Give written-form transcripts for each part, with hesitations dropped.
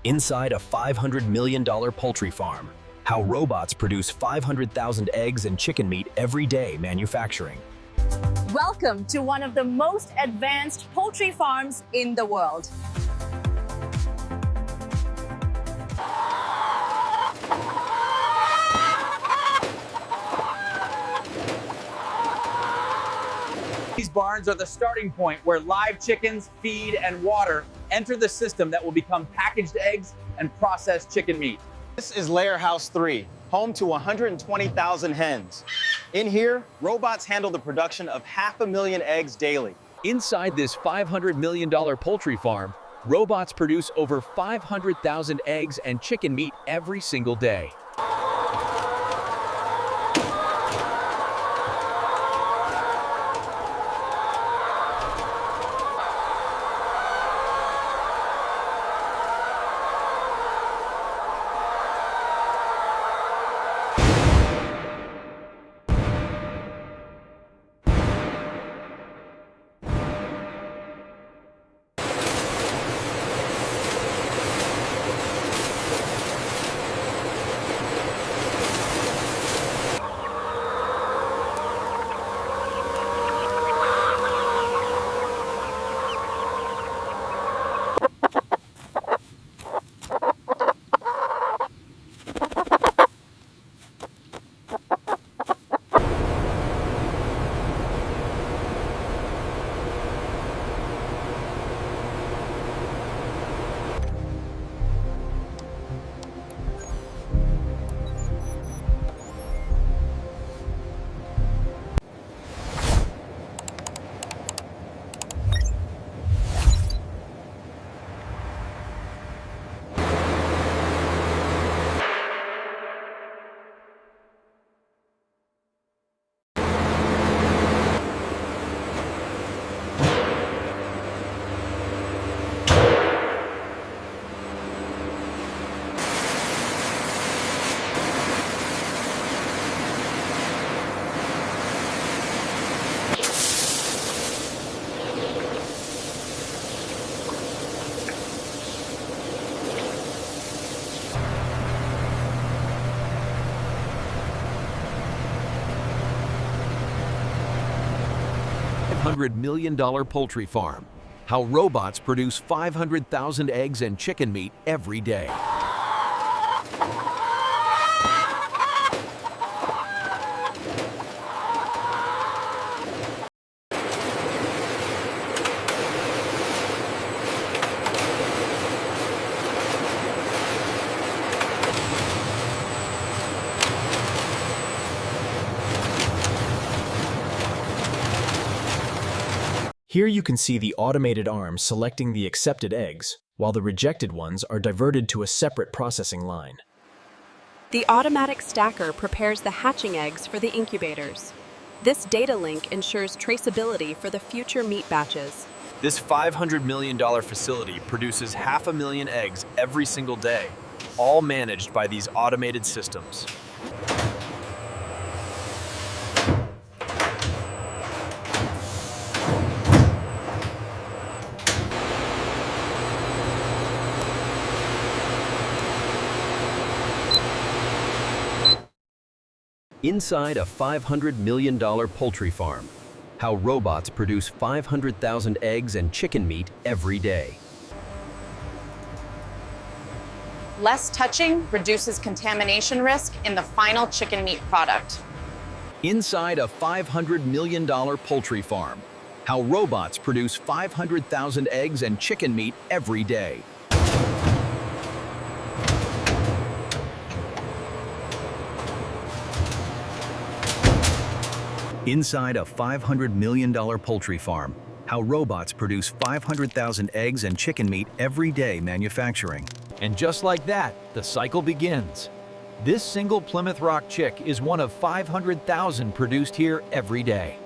Inside a $500 million poultry farm, how robots produce 500,000 eggs and chicken meat every day manufacturing. Welcome to one of the most advanced poultry farms in the world. These barns are the starting point where live chickens, feed, and water enter the system that will become packaged eggs and processed chicken meat. This is Layer House 3, home to 120,000 hens. In here, robots handle the production of 500,000 eggs daily. Inside this $500 million poultry farm, robots produce over 500,000 eggs and chicken meat every single day. $500 million poultry farm. How robots produce 500,000 eggs and chicken meat every day. Here you can see the automated arm selecting the accepted eggs, while the rejected ones are diverted to a separate processing line. The automatic stacker prepares the hatching eggs for the incubators. This data link ensures traceability for the future meat batches. This $500 million facility produces 500,000 eggs every single day, all managed by these automated systems. Inside a $500 million poultry farm, how robots produce 500,000 eggs and chicken meat every day. Less touching reduces contamination risk in the final chicken meat product. Inside a $500 million poultry farm, how robots produce 500,000 eggs and chicken meat every day. Inside a $500 million poultry farm, how robots produce 500,000 eggs and chicken meat every day manufacturing. And just like that, the cycle begins. This single Plymouth Rock chick is one of 500,000 produced here every day.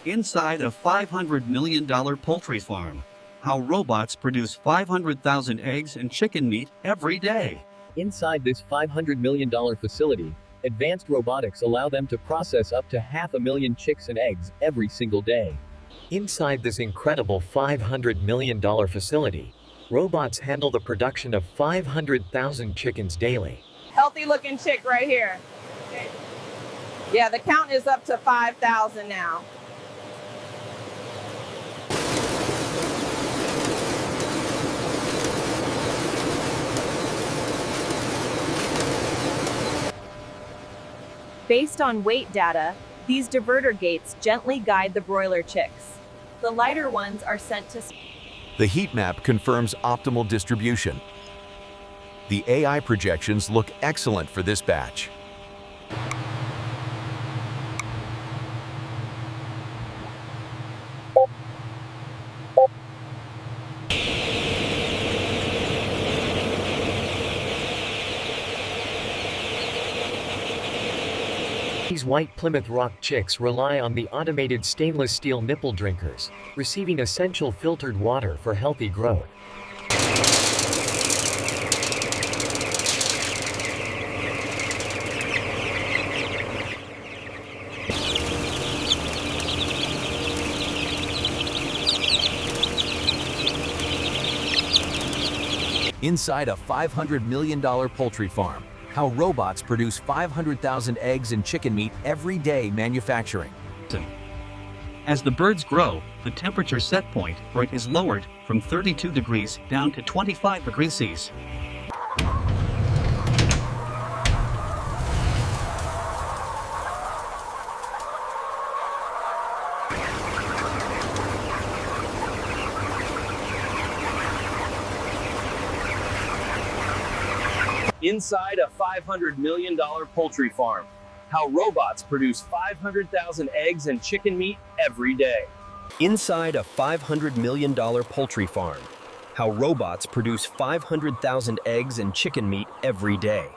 Inside a $500 million poultry farm, how robots produce 500,000 eggs and chicken meat every day. Inside this $500 million facility, advanced robotics allow them to process up to 500,000 chicks and eggs every single day. Inside this incredible $500 million facility, Robots handle the production of 500,000 chickens daily. Healthy looking chick right here. Yeah, the count is up to 5,000 now. Based on weight data, these diverter gates gently guide the broiler chicks. The lighter ones are sent to... The heat map confirms optimal distribution. The AI projections look excellent for this batch. These white Plymouth Rock chicks rely on the automated stainless steel nipple drinkers, receiving essential filtered water for healthy growth. Inside a $500 million poultry farm, how robots produce 500,000 eggs and chicken meat every day manufacturing. As the birds grow, the temperature set point for it is lowered from 32 degrees down to 25 degrees Celsius. Inside a $500 million poultry farm, how robots produce 500,000 eggs and chicken meat every day. Inside a $500 million poultry farm, how robots produce 500,000 eggs and chicken meat every day.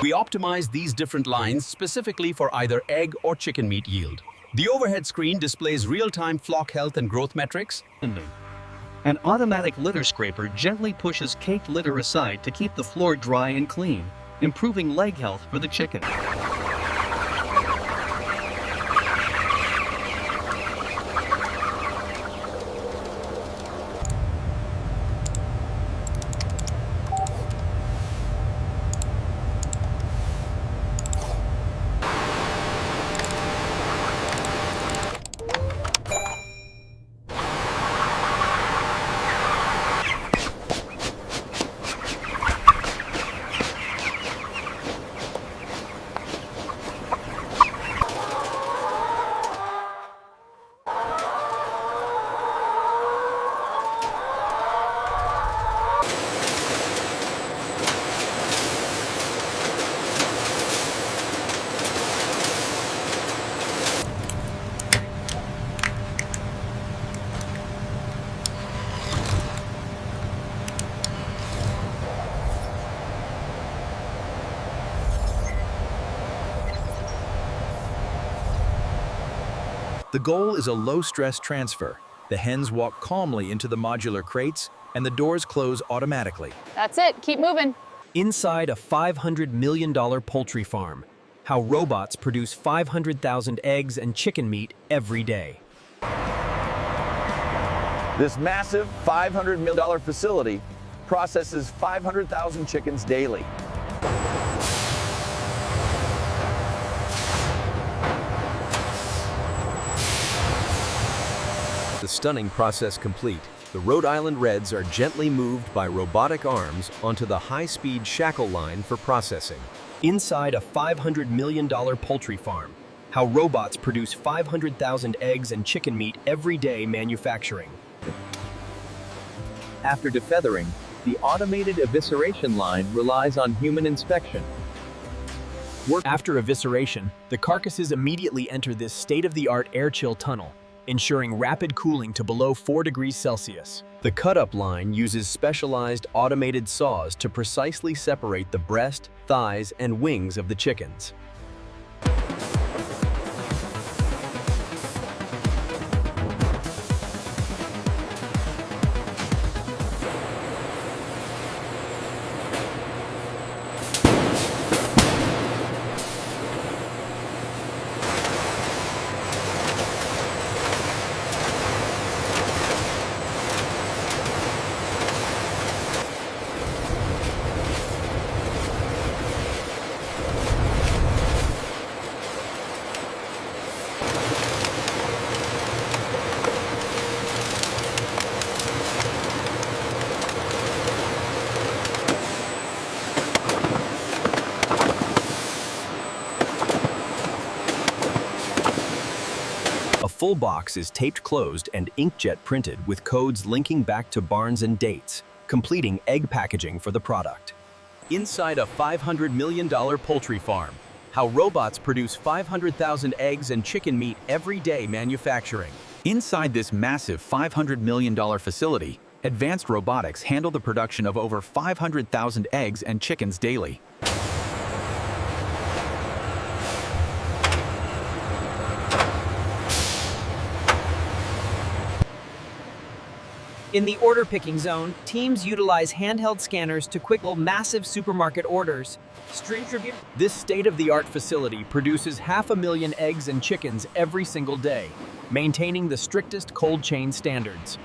We optimize these different lines specifically for either egg or chicken meat yield. The overhead screen displays real-time flock health and growth metrics. An automatic litter scraper gently pushes caked litter aside to keep the floor dry and clean, improving leg health for the chicken. The goal is a low-stress transfer. The hens walk calmly into the modular crates, and the doors close automatically. That's it. Keep moving. Inside a $500 million poultry farm, how robots produce 500,000 eggs and chicken meat every day. This massive $500 million facility processes 500,000 chickens daily. The stunning process complete, the Rhode Island Reds are gently moved by robotic arms onto the high-speed shackle line for processing. Inside a $500 million poultry farm, how robots produce 500,000 eggs and chicken meat every day manufacturing. After defeathering, the automated evisceration line relies on human inspection. After evisceration, the carcasses immediately enter this state-of-the-art air chill tunnel, ensuring rapid cooling to below 4 degrees Celsius. The cut-up line uses specialized automated saws to precisely separate the breast, thighs, and wings of the chickens. A full box is taped closed and inkjet printed with codes linking back to barns and dates, completing egg packaging for the product. Inside a $500 million poultry farm, how robots produce 500,000 eggs and chicken meat every day manufacturing. Inside this massive $500 million facility, advanced robotics handle the production of over 500,000 eggs and chickens daily. In the order picking zone, teams utilize handheld scanners to quickly massive supermarket orders. This state-of-the-art facility produces 500,000 eggs and chickens every single day, maintaining the strictest cold chain standards.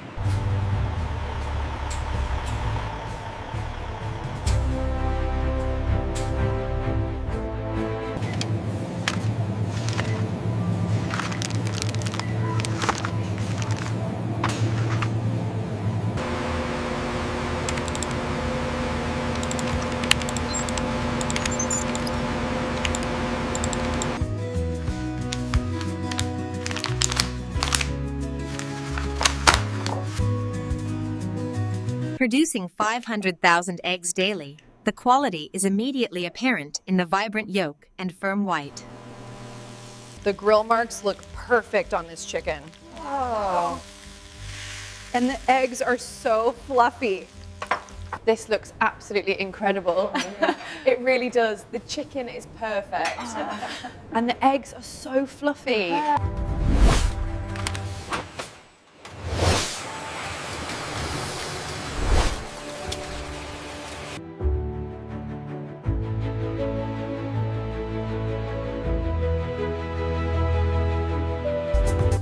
Producing 500,000 eggs daily, the quality is immediately apparent in the vibrant yolk and firm white. The grill marks look perfect on this chicken. Oh. And the eggs are so fluffy. This looks absolutely incredible. It really does. The chicken is perfect. And the eggs are so fluffy.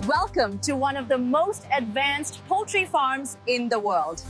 Welcome to one of the most advanced poultry farms in the world.